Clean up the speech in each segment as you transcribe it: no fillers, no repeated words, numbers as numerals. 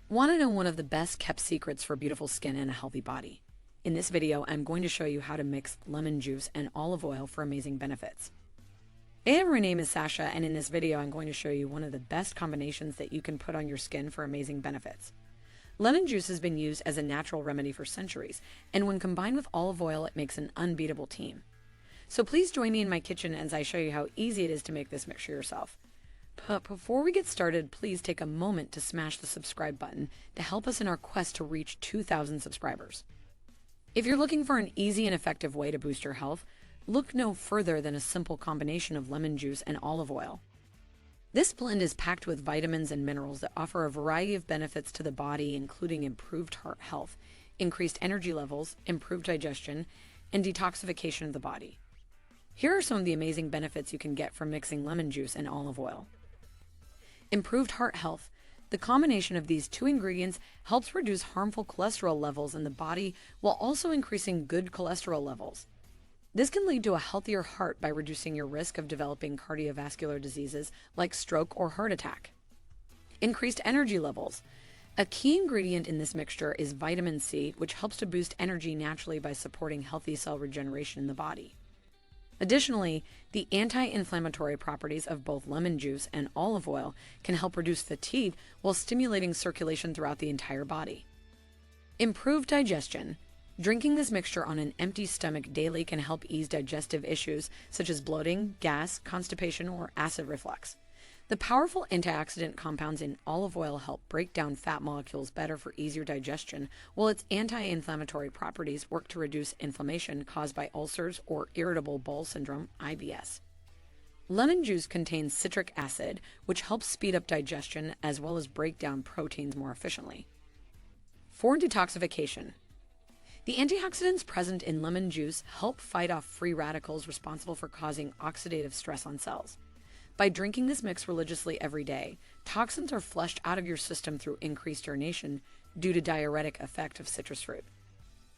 Want to know one of the best kept secrets for beautiful skin and a healthy body? In this video, I'm going to show you how to mix lemon juice and olive oil for amazing benefits. Hey, my name is Sasha, and in this video, I'm going to show you one of the best combinations that you can put on your skin for amazing benefits. Lemon juice has been used as a natural remedy for centuries, and when combined with olive oil, it makes an unbeatable team. So please join me in my kitchen as I show you how easy it is to make this mixture yourself. But before we get started, please take a moment to smash the subscribe button to help us in our quest to reach 2,000 subscribers. If you're looking for an easy and effective way to boost your health, look no further than a simple combination of lemon juice and olive oil. This blend is packed with vitamins and minerals that offer a variety of benefits to the body, including improved heart health, increased energy levels, improved digestion, and detoxification of the body. Here are some of the amazing benefits you can get from mixing lemon juice and olive oil. Improved heart health. The combination of these two ingredients helps reduce harmful cholesterol levels in the body while also increasing good cholesterol levels. This can lead to a healthier heart by reducing your risk of developing cardiovascular diseases like stroke or heart attack. Increased energy levels. A key ingredient in this mixture is vitamin C, which helps to boost energy naturally by supporting healthy cell regeneration in the body. Additionally, the anti-inflammatory properties of both lemon juice and olive oil can help reduce fatigue while stimulating circulation throughout the entire body. Improved digestion. Drinking this mixture on an empty stomach daily can help ease digestive issues such as bloating, gas, constipation, or acid reflux. The powerful antioxidant compounds in olive oil help break down fat molecules better for easier digestion, while its anti-inflammatory properties work to reduce inflammation caused by ulcers or irritable bowel syndrome, IBS. Lemon juice contains citric acid, which helps speed up digestion as well as break down proteins more efficiently. For detoxification. The antioxidants present in lemon juice help fight off free radicals responsible for causing oxidative stress on cells. By drinking this mix religiously every day, toxins are flushed out of your system through increased urination due to diuretic effect of citrus fruit.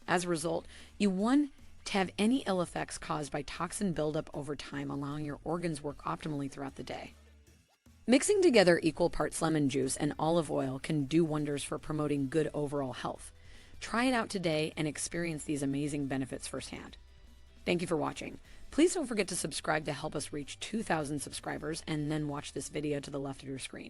As a result, you want to have any ill effects caused by toxin buildup over time, allowing your organs work optimally throughout the day. Mixing together equal parts lemon juice and olive oil can do wonders for promoting good overall health. Try it out today and experience these amazing benefits firsthand. Thank you for watching. Please don't forget to subscribe to help us reach 2,000 subscribers, and then watch this video to the left of your screen.